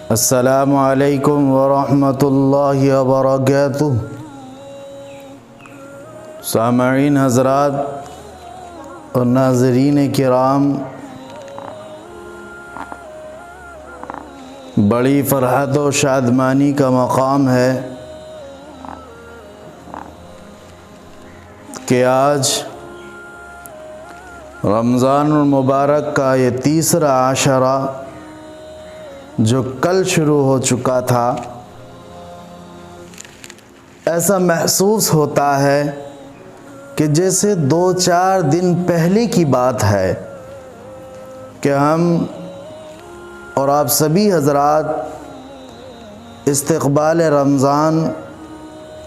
السلام علیکم ورحمۃ اللہ وبرکاتہ۔ سامعین حضرات اور ناظرین کرام، بڑی فرحت و شادمانی کا مقام ہے کہ آج رمضان المبارک کا یہ تیسرا عشرہ جو کل شروع ہو چکا تھا، ایسا محسوس ہوتا ہے کہ جیسے 2-4 دن پہلے کی بات ہے کہ ہم اور آپ سبھی حضرات استقبال رمضان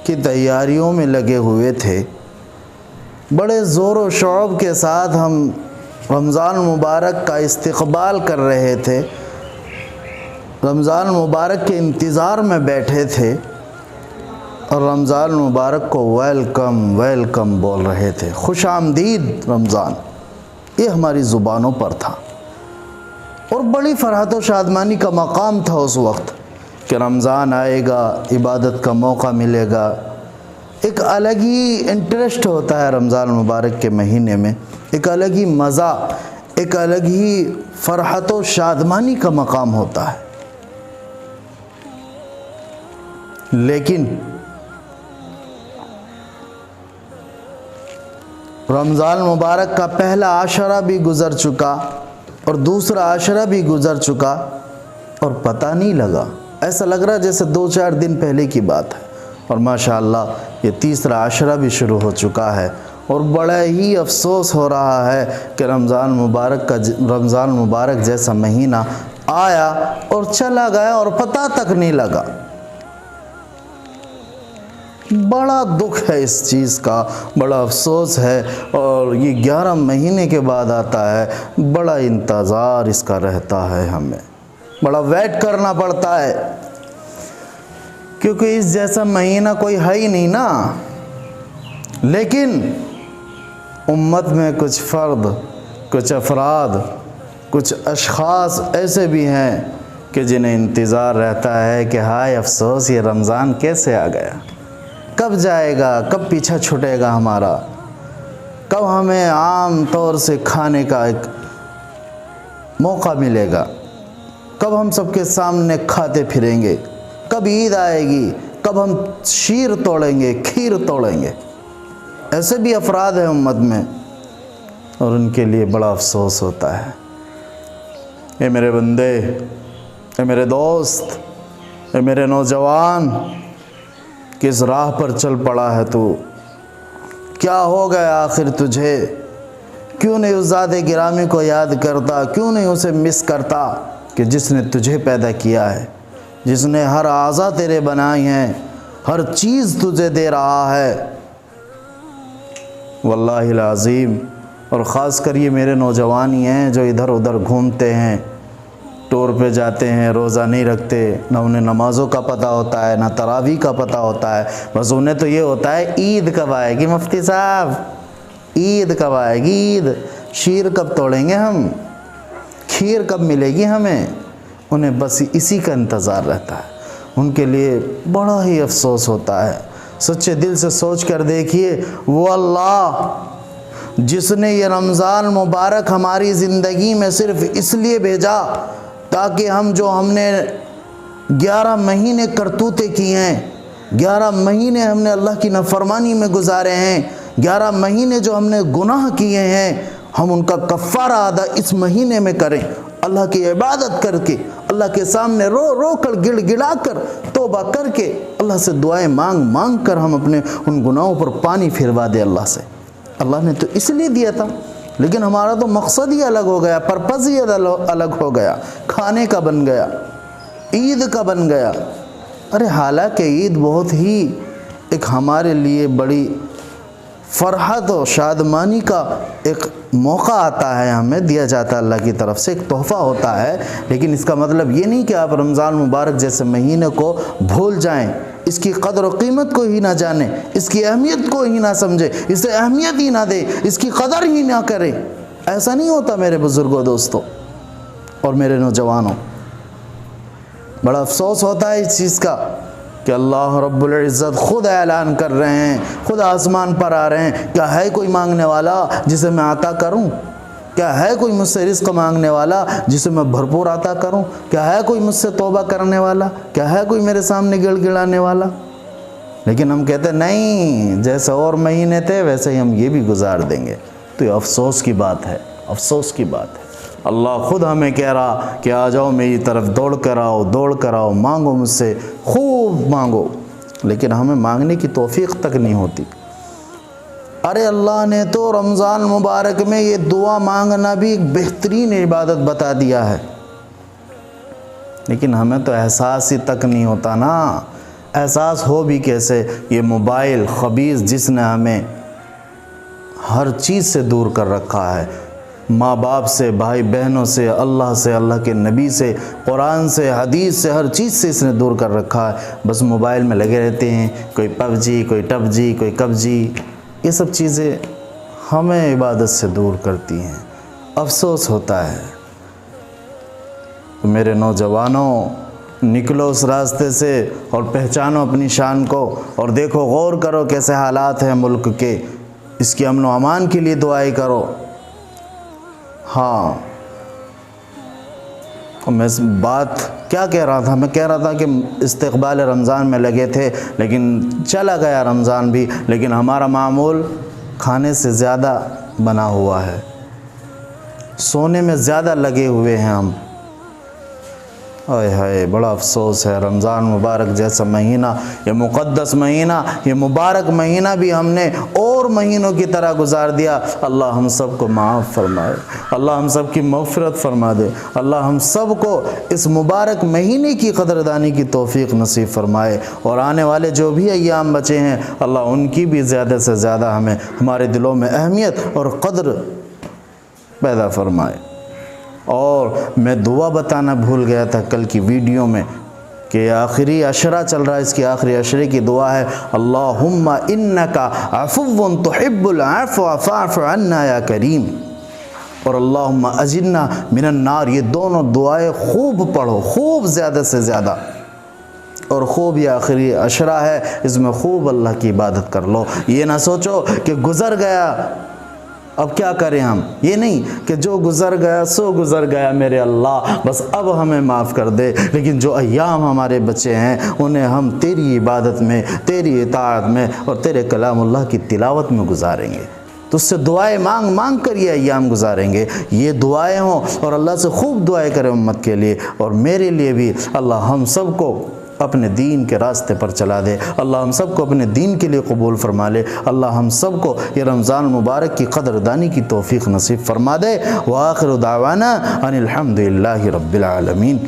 کی تیاریوں میں لگے ہوئے تھے۔ بڑے زور و شوق کے ساتھ ہم رمضان مبارک کا استقبال کر رہے تھے، رمضان مبارک کے انتظار میں بیٹھے تھے اور رمضان مبارک کو ویلکم ویلکم بول رہے تھے۔ خوش آمدید رمضان، یہ ہماری زبانوں پر تھا اور بڑی فرحت و شادمانی کا مقام تھا اس وقت کہ رمضان آئے گا، عبادت کا موقع ملے گا۔ ایک الگ ہی انٹرسٹ ہوتا ہے رمضان مبارک کے مہینے میں، ایک الگ ہی مزہ، ایک الگ ہی فرحت و شادمانی کا مقام ہوتا ہے۔ لیکن رمضان مبارک کا پہلا عشرہ بھی گزر چکا اور دوسرا عشرہ بھی گزر چکا اور پتہ نہیں لگا، ایسا لگ رہا جیسے 2-4 دن پہلے کی بات ہے، اور ماشاءاللہ یہ تیسرا عشرہ بھی شروع ہو چکا ہے اور بڑا ہی افسوس ہو رہا ہے کہ رمضان مبارک جیسا مہینہ آیا اور چلا گیا اور پتہ تک نہیں لگا۔ بڑا دکھ ہے اس چیز کا، بڑا افسوس ہے، اور یہ 11 مہینے کے بعد آتا ہے، بڑا انتظار اس کا رہتا ہے، ہمیں بڑا ویٹ کرنا پڑتا ہے، کیونکہ اس جیسا مہینہ کوئی ہے ہی نہیں نا۔ لیکن امت میں کچھ فرد، کچھ افراد، کچھ اشخاص ایسے بھی ہیں کہ جنہیں انتظار رہتا ہے کہ ہائے افسوس، یہ رمضان کیسے آ گیا، کب جائے گا، کب پیچھا چھوٹے گا ہمارا، کب ہمیں عام طور سے کھانے کا ایک موقع ملے گا، کب ہم سب کے سامنے کھاتے پھریں گے، کب عید آئے گی، کب ہم شیر توڑیں گے، کھیر توڑیں گے۔ ایسے بھی افراد ہیں امت میں اور ان کے لیے بڑا افسوس ہوتا ہے۔ اے میرے بندے، اے میرے دوست، اے میرے نوجوان، کس راہ پر چل پڑا ہے تو؟ کیا ہو گیا آخر تجھے؟ کیوں نہیں اس ذات گرامی کو یاد کرتا؟ کیوں نہیں اسے مس کرتا کہ جس نے تجھے پیدا کیا ہے، جس نے ہر اعضا تیرے بنائی ہیں، ہر چیز تجھے دے رہا ہے؟ واللہ العظیم، اور خاص کر یہ میرے نوجوان ہی ہیں جو ادھر ادھر گھومتے ہیں، ٹور پہ جاتے ہیں، روزہ نہیں رکھتے، نہ انہیں نمازوں کا پتہ ہوتا ہے، نہ تراویح کا پتہ ہوتا ہے، بس انہیں تو یہ ہوتا ہے عید کب آئے گی مفتی صاحب، عید کب آئے گی، عید، شیر کب توڑیں گے ہم، کھیر کب ملے گی ہمیں، انہیں بس اسی کا انتظار رہتا ہے۔ ان کے لیے بڑا ہی افسوس ہوتا ہے۔ سچے دل سے سوچ کر دیکھیے، وہ اللہ جس نے یہ رمضان مبارک ہماری زندگی میں صرف اس لیے بھیجا تاکہ ہم نے 11 مہینے کرتوتیں کی ہیں، 11 مہینے ہم نے اللہ کی نافرمانی میں گزارے ہیں، 11 مہینے جو ہم نے گناہ کیے ہیں، ہم ان کا کفارہ ادا اس مہینے میں کریں، اللہ کی عبادت کر کے، اللہ کے سامنے رو رو کر، گڑ گڑا کر، توبہ کر کے، اللہ سے دعائیں مانگ مانگ کر ہم اپنے ان گناہوں پر پانی پھروا دے اللہ سے۔ اللہ نے تو اس لیے دیا تھا، لیکن ہمارا تو مقصد ہی الگ ہو گیا، پرپز ہی الگ ہو گیا، کھانے کا بن گیا، عید کا بن گیا۔ ارے حالانکہ عید بہت ہی ایک ہمارے لیے بڑی فرحت و شادمانی کا ایک موقع آتا ہے، ہمیں دیا جاتا ہے اللہ کی طرف سے، ایک تحفہ ہوتا ہے، لیکن اس کا مطلب یہ نہیں کہ آپ رمضان مبارک جیسے مہینے کو بھول جائیں، اس کی قدر و قیمت کو ہی نہ جانیں، اس کی اہمیت کو ہی نہ سمجھیں، اسے اہمیت ہی نہ دیں، اس کی قدر ہی نہ کریں۔ ایسا نہیں ہوتا میرے بزرگوں، دوستوں اور میرے نوجوانوں۔ بڑا افسوس ہوتا ہے اس چیز کا کہ اللہ رب العزت خود اعلان کر رہے ہیں، خود آسمان پر آ رہے ہیں، کیا ہے کوئی مانگنے والا جسے میں عطا کروں؟ کیا ہے کوئی مجھ سے رزق مانگنے والا جسے میں بھرپور عطا کروں؟ کیا ہے کوئی مجھ سے توبہ کرنے والا؟ کیا ہے کوئی میرے سامنے گڑ گڑانے والا؟ لیکن ہم کہتے ہیں نہیں، جیسے اور مہینے تھے ویسے ہی ہم یہ بھی گزار دیں گے۔ تو یہ افسوس کی بات ہے، افسوس کی بات ہے۔ اللہ خود ہمیں کہہ رہا کہ آ جاؤ میری طرف، دوڑ کر آؤ، دوڑ کر آؤ، مانگو مجھ سے، خوب مانگو، لیکن ہمیں مانگنے کی توفیق تک نہیں ہوتی۔ ارے اللہ نے تو رمضان مبارک میں یہ دعا مانگنا بھی ایک بہترین عبادت بتا دیا ہے، لیکن ہمیں تو احساس ہی تک نہیں ہوتا نا۔ احساس ہو بھی کیسے؟ یہ موبائل خبیث جس نے ہمیں ہر چیز سے دور کر رکھا ہے، ماں باپ سے، بھائی بہنوں سے، اللہ کے نبی سے، قرآن سے، حدیث سے، ہر چیز سے اس نے دور کر رکھا ہے۔ بس موبائل میں لگے رہتے ہیں، کوئی پب جی، کوئی ٹب جی، کوئی کب جی، یہ سب چیزیں ہمیں عبادت سے دور کرتی ہیں۔ افسوس ہوتا ہے۔ میرے نوجوانوں، نکلو اس راستے سے اور پہچانو اپنی شان کو، اور دیکھو، غور کرو کیسے حالات ہیں ملک کے، اس کی امن و امان کے لیے دعائیں کرو۔ ہاں، میں بات کیا کہہ رہا تھا؟ میں کہہ رہا تھا کہ استقبال رمضان میں لگے تھے، لیکن چلا گیا رمضان بھی، لیکن ہمارا معمول کھانے سے زیادہ بنا ہوا ہے، سونے میں زیادہ لگے ہوئے ہیں ہم۔ ہائے بڑا افسوس ہے۔ رمضان مبارک جیسا مہینہ، یہ مقدس مہینہ، یہ مبارک مہینہ بھی ہم نے اور مہینوں کی طرح گزار دیا۔ اللہ ہم سب کو معاف فرمائے، اللہ ہم سب کی مغفرت فرما دے، اللہ ہم سب کو اس مبارک مہینے کی قدردانی کی توفیق نصیب فرمائے، اور آنے والے جو بھی ایام بچے ہیں اللہ ان کی بھی زیادہ سے زیادہ ہمیں ہمارے دلوں میں اہمیت اور قدر پیدا فرمائے۔ اور میں دعا بتانا بھول گیا تھا کل کی ویڈیو میں کہ آخری عشرہ چل رہا ہے، اس کی آخری عشرے کی دعا ہے اللہم انکا عفو تحب العفو فاعف عنا یا کریم، اور اللہم اجرنا من النار۔ یہ دونوں دعائیں خوب پڑھو، خوب زیادہ سے زیادہ، اور خوب یہ آخری عشرہ ہے، اس میں خوب اللہ کی عبادت کر لو۔ یہ نہ سوچو کہ گزر گیا اب کیا کریں ہم، یہ نہیں کہ جو گزر گیا سو گزر گیا میرے اللہ، بس اب ہمیں معاف کر دے، لیکن جو ایام ہمارے بچے ہیں انہیں ہم تیری عبادت میں، تیری اطاعت میں اور تیرے کلام اللہ کی تلاوت میں گزاریں گے۔ تو اس سے دعائیں مانگ مانگ کر یہ ایام گزاریں گے، یہ دعائیں ہوں، اور اللہ سے خوب دعائیں کریں امت کے لیے اور میرے لیے بھی۔ اللہ ہم سب کو اپنے دین کے راستے پر چلا دے، اللہ ہم سب کو اپنے دین کے لیے قبول فرما لے، اللہ ہم سب کو یہ رمضان مبارک کی قدردانی کی توفیق نصیب فرما دے۔ وآخر دعوانا ان الحمد للہ رب العالمین۔